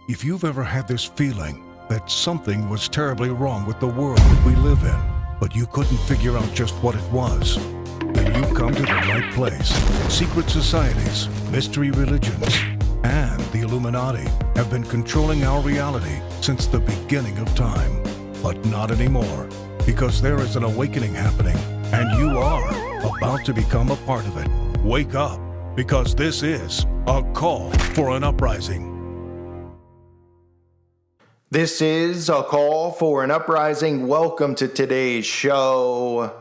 If you've ever had this feeling that something was terribly wrong with the world that we live in, but you couldn't figure out just what it was, then you've come to the right place. Secret societies, mystery religions, and the Illuminati have been controlling our reality since the beginning of time. But not anymore, because there is an awakening happening, and you are about to become a part of it. Wake up, because this is a call for an uprising. This is a call for an uprising. Welcome to today's show.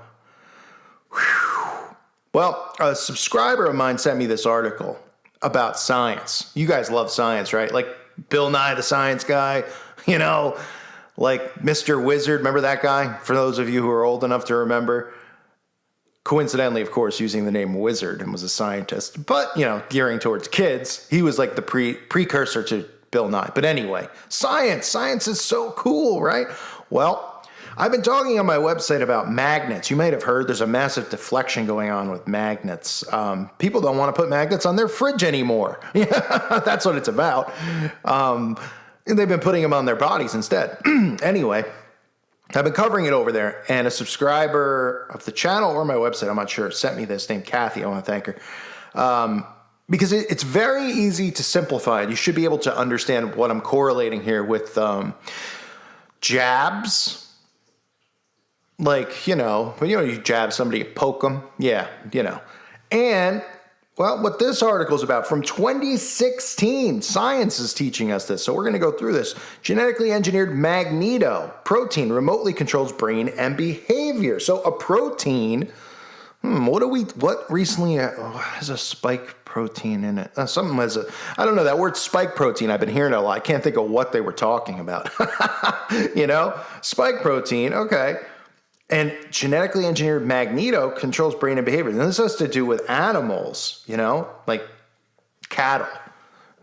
Whew. Well, a subscriber of mine sent me this article about science. You guys love science, right? Like Bill Nye the Science Guy, like Mr. Wizard. Remember that guy? For those of you who are old enough to remember. Coincidentally, of course, using the name Wizard and was a scientist. But, gearing towards kids, he was like the precursor to Bill Nye. But anyway, science is so cool, right? Well, I've been talking on my website about magnets. You might have heard there's a massive deflection going on with magnets. People don't want to put magnets on their fridge anymore. Yeah, that's what it's about. They've been putting them on their bodies instead. Anyway, I've been covering it over there, and a subscriber of the channel or my website, I'm not sure, sent me this, named Kathy. I want to thank her. Because it's very easy to simplify it. You should be able to understand what I'm correlating here with jabs. Like, when you jab somebody, you poke them. Yeah, And, well, what this article is about, from 2016, science is teaching us this. So we're going to go through this. Genetically engineered Magneto protein remotely controls brain and behavior. So a protein... What recently has a spike protein in it? Something has I don't know, that word spike protein, I've been hearing it a lot. I can't think of what they were talking about. Spike protein, okay. And genetically engineered Magneto controls brain and behavior. And this has to do with animals, like cattle.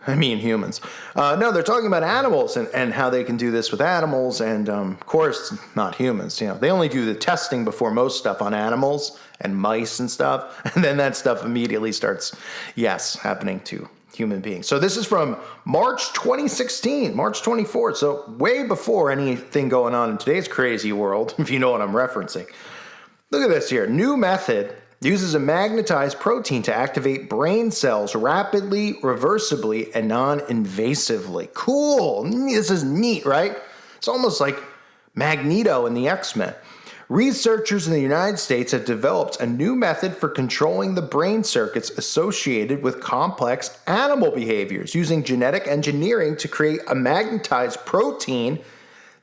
I mean humans. No, they're talking about animals and how they can do this with animals and, of course, not humans. They only do the testing before most stuff on animals and mice and stuff. And then that stuff immediately starts, happening to human beings. So this is from March 2016, March 24th. So way before anything going on in today's crazy world, if you know what I'm referencing. Look at this here. New method uses a magnetized protein to activate brain cells rapidly, reversibly, and non-invasively. Cool. This is neat, right? It's almost like Magneto in the X-Men. Researchers in the United States have developed a new method for controlling the brain circuits associated with complex animal behaviors, using genetic engineering to create a magnetized protein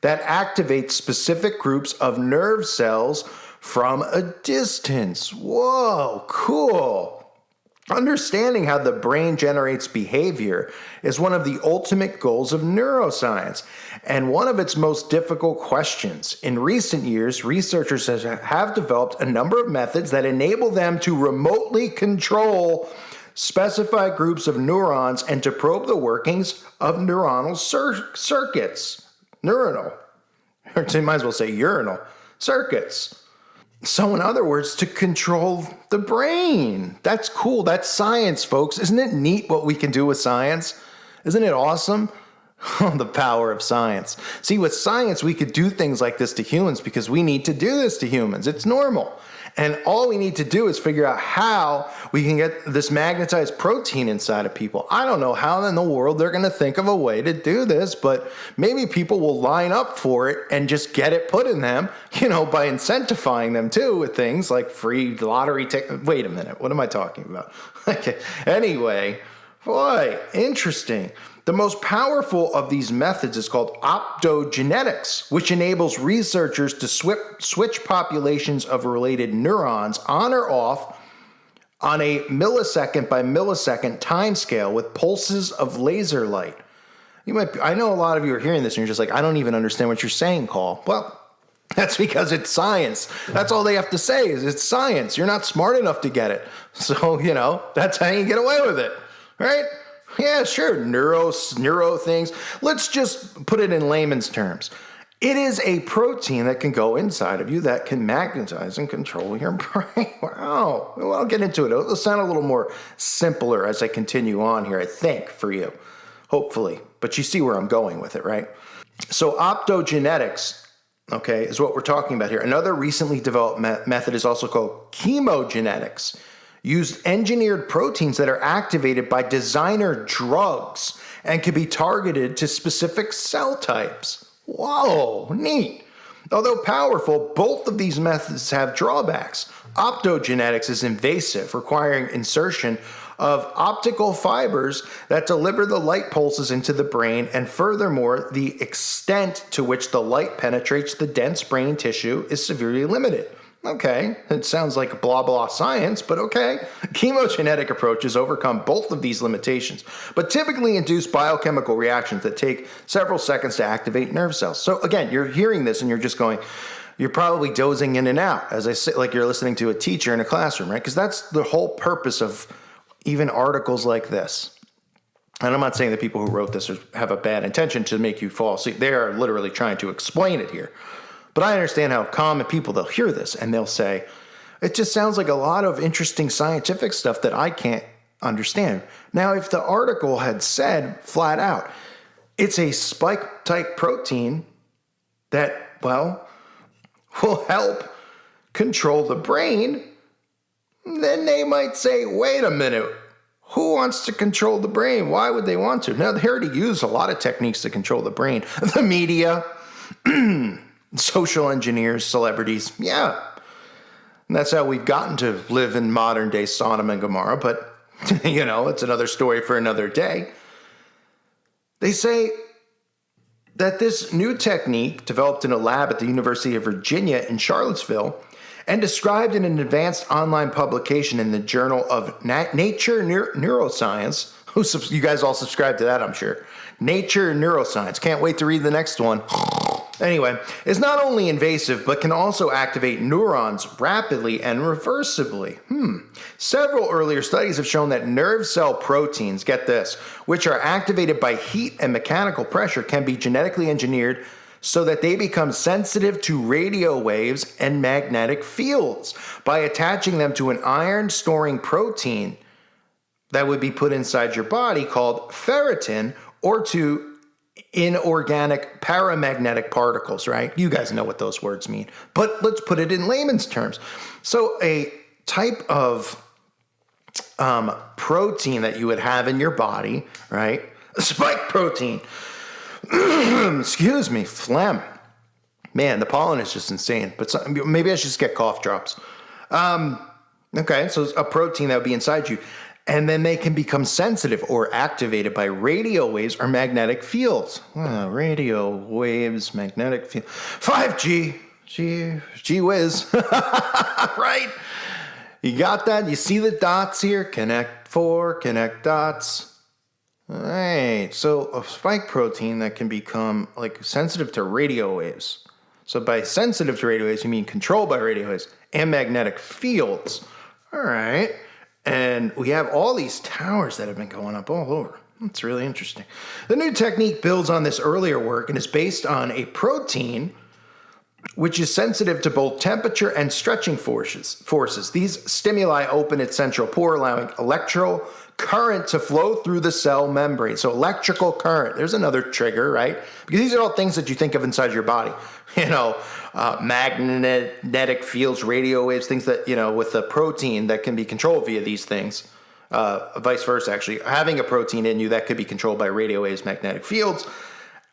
that activates specific groups of nerve cells from a distance. Whoa, cool. Understanding how the brain generates behavior is one of the ultimate goals of neuroscience and one of its most difficult questions. In recent years, researchers have developed a number of methods that enable them to remotely control specified groups of neurons and to probe the workings of neuronal circuits. Neuronal. Or you might as well say urinal. Circuits. So in other words, to control the brain. That's cool. That's science, folks. Isn't it neat what we can do with science? Isn't it awesome? Oh, the power of science. See, with science, we could do things like this to humans because we need to do this to humans. It's normal. And all we need to do is figure out how we can get this magnetized protein inside of people. I don't know how in the world they're going to think of a way to do this, but maybe people will line up for it and just get it put in them, by incentivizing them too with things like free lottery tickets. Wait a minute. What am I talking about? Okay. Anyway, boy, interesting. The most powerful of these methods is called optogenetics, which enables researchers to switch populations of related neurons on or off on a millisecond by millisecond timescale with pulses of laser light. I know a lot of you are hearing this and you're just like, I don't even understand what you're saying, Call. Well, that's because it's science. That's all they have to say is it's science. You're not smart enough to get it. So, that's how you get away with it, right? Yeah, sure, neuro things. Let's just put it in layman's terms. It is a protein that can go inside of you that can magnetize and control your brain. Wow. Well, I'll get into it. It'll sound a little more simpler as I continue on here, I think, for you. hopefully. But you see where I'm going with it, right? So optogenetics, okay, is what we're talking about here. Another recently developed method is also called chemogenetics. Used engineered proteins that are activated by designer drugs and can be targeted to specific cell types. Whoa, neat. Although powerful, both of these methods have drawbacks. Optogenetics is invasive, requiring insertion of optical fibers that deliver the light pulses into the brain, and furthermore, the extent to which the light penetrates the dense brain tissue is severely limited. Okay, it sounds like blah blah science, but okay. Chemogenetic approaches overcome both of these limitations, but typically induce biochemical reactions that take several seconds to activate nerve cells. So again, you're hearing this and you're just going, you're probably dozing in and out, as I say, like you're listening to a teacher in a classroom, right? Because that's the whole purpose of even articles like this. And I'm not saying that people who wrote this have a bad intention to make you fall asleep. They are literally trying to explain it here. But I understand how common people, they'll hear this and they'll say, it just sounds like a lot of interesting scientific stuff that I can't understand. Now, if the article had said flat out, it's a spike-type protein that, well, will help control the brain, then they might say, wait a minute, who wants to control the brain? Why would they want to? Now, they already use a lot of techniques to control the brain. The media, social engineers, celebrities, yeah. And that's how we've gotten to live in modern day Sodom and Gomorrah, but, you know, it's another story for another day. They say that this new technique, developed in a lab at the University of Virginia in Charlottesville, and described in an advanced online publication in the Journal of Nature Neuroscience. You guys all subscribe to that, I'm sure. Nature Neuroscience. Can't wait to read the next one. Anyway, is not only invasive, but can also activate neurons rapidly and reversibly. Several earlier studies have shown that nerve cell proteins, get this, which are activated by heat and mechanical pressure, can be genetically engineered so that they become sensitive to radio waves and magnetic fields by attaching them to an iron-storing protein that would be put inside your body called ferritin, or to inorganic paramagnetic particles, right? You guys know what those words mean. But let's put it in layman's terms. So a type of protein that you would have in your body, right? A spike protein. Excuse me, phlegm. Man, the pollen is just insane. But maybe I should just get cough drops. Okay, so it's a protein that would be inside you. And then they can become sensitive or activated by radio waves or magnetic fields. Radio waves, magnetic field. 5G. Gee whiz. Right? You got that? You see the dots here? Connect 4, connect dots. All right, so a spike protein that can become like sensitive to radio waves. So by sensitive to radio waves, you mean controlled by radio waves and magnetic fields. All right, and we have all these towers that have been going up all over. That's really interesting. The new technique builds on this earlier work and is based on a protein which is sensitive to both temperature and stretching forces. These stimuli open its central pore, allowing electrical current to flow through the cell membrane. So electrical current, there's another trigger, right? Because these are all things that you think of inside your body. You know, magnetic fields, radio waves, things that, you know, with a protein that can be controlled via these things. Vice versa, actually. Having a protein in you that could be controlled by radio waves, magnetic fields,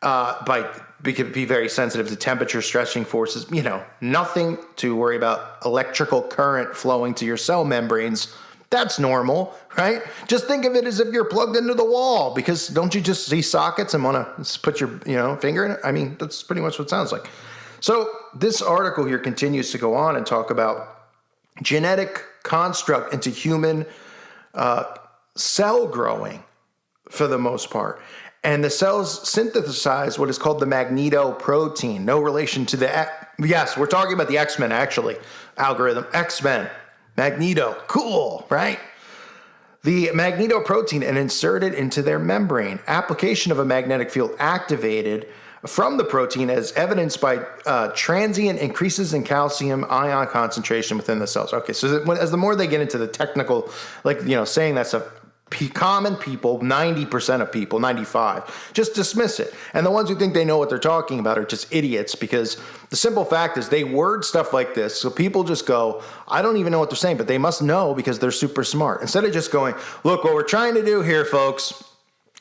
could be very sensitive to temperature, stretching forces. You know, nothing to worry about electrical current flowing to your cell membranes. That's normal, right? Just think of it as if you're plugged into the wall, because don't you just see sockets and want to put your, finger in it? I mean, that's pretty much what it sounds like. So this article here continues to go on and talk about genetic construct into human cell growing for the most part. And the cells synthesize what is called the Magneto protein. No relation to yes, we're talking about the X-Men, actually. Algorithm, X-Men, Magneto, cool, right? The Magneto protein and inserted into their membrane. Application of a magnetic field activated from the protein as evidenced by transient increases in calcium ion concentration within the cells. Okay, so as the more they get into the technical, saying that stuff, common people, 90% of people, 95, just dismiss it. And the ones who think they know what they're talking about are just idiots, because the simple fact is they word stuff like this. So people just go, I don't even know what they're saying, but they must know because they're super smart. Instead of just going, look, what we're trying to do here, folks,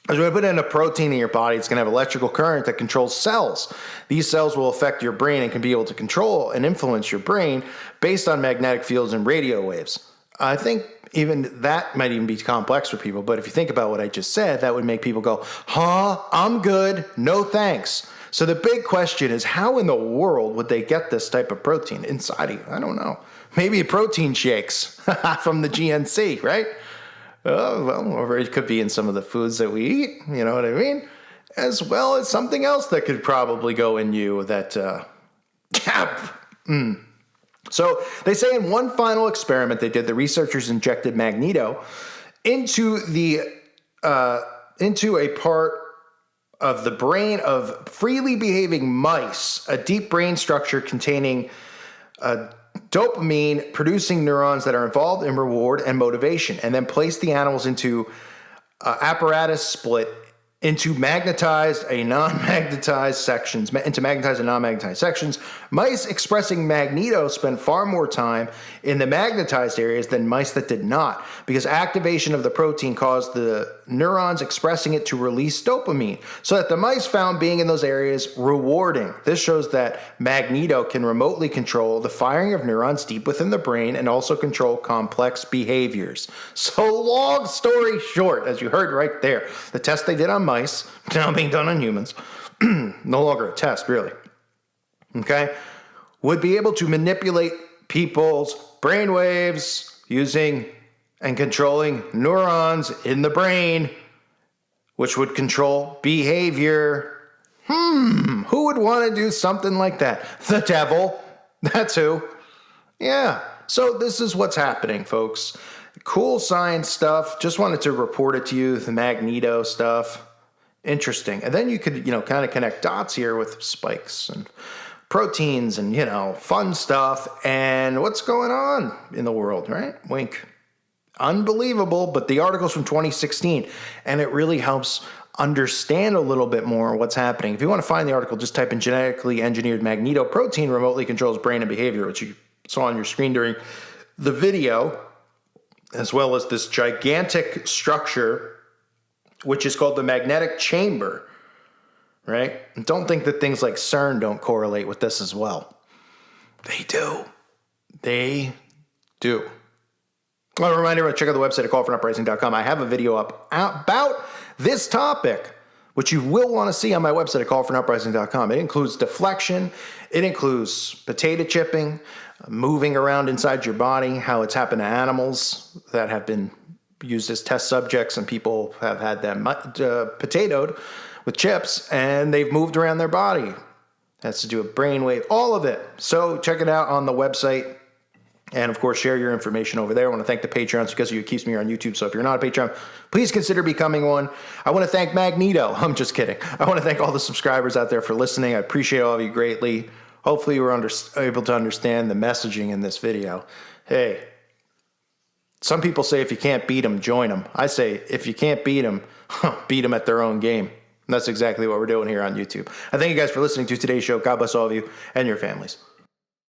is we put in a protein in your body. It's going to have electrical current that controls cells. These cells will affect your brain and can be able to control and influence your brain based on magnetic fields and radio waves. I think even that might even be complex for people, but if you think about what I just said, that would make people go, huh, I'm good, no thanks. So the big question is, how in the world would they get this type of protein inside of you? I don't know. Maybe protein shakes from the GNC, right? Oh, well, or it could be in some of the foods that we eat, you know what I mean? As well as something else that could probably go in you that, So they say in one final experiment they did, the researchers injected Magneto into a part of the brain of freely behaving mice, a deep brain structure containing dopamine producing neurons that are involved in reward and motivation, and then placed the animals into apparatus split into magnetized and non-magnetized sections. Mice expressing Magneto spend far more time in the magnetized areas than mice that did not, because activation of the protein caused the neurons expressing it to release dopamine, so that the mice found being in those areas rewarding. This shows that Magneto can remotely control the firing of neurons deep within the brain and also control complex behaviors. So long story short, as you heard right there, the test they did on mice, now being done on humans, no longer a test, really, okay, would be able to manipulate people's brainwaves using and controlling neurons in the brain, which would control behavior. Who would want to do something like that? The devil. That's who. Yeah. So this is what's happening, folks. Cool science stuff. Just wanted to report it to you, the Magneto stuff. Interesting. And then you could, kind of connect dots here with spikes and proteins and, fun stuff and what's going on in the world, right? Wink. Unbelievable, but the article's from 2016, and it really helps understand a little bit more what's happening. If you want to find the article, just type in genetically engineered Magneto protein remotely controls brain and behavior, which you saw on your screen during the video, as well as this gigantic structure, which is called the magnetic chamber, right? And don't think that things like CERN don't correlate with this as well. They do. They do. I want to remind everyone to check out the website at callforuprising.com. I have a video up about this topic, which you will want to see on my website at callforuprising.com. It includes deflection. It includes potato chipping, moving around inside your body, how it's happened to animals that have been used as test subjects, and people have had them potatoed with chips, and they've moved around their body. That's to do with brainwave, all of it. So check it out on the website. And, of course, share your information over there. I want to thank the Patreons because of you. It keeps me here on YouTube. So if you're not a Patreon, please consider becoming one. I want to thank Magneto. I'm just kidding. I want to thank all the subscribers out there for listening. I appreciate all of you greatly. Hopefully you were able to understand the messaging in this video. Hey, some people say if you can't beat them, join them. I say if you can't beat them, beat them at their own game. And that's exactly what we're doing here on YouTube. I thank you guys for listening to today's show. God bless all of you and your families.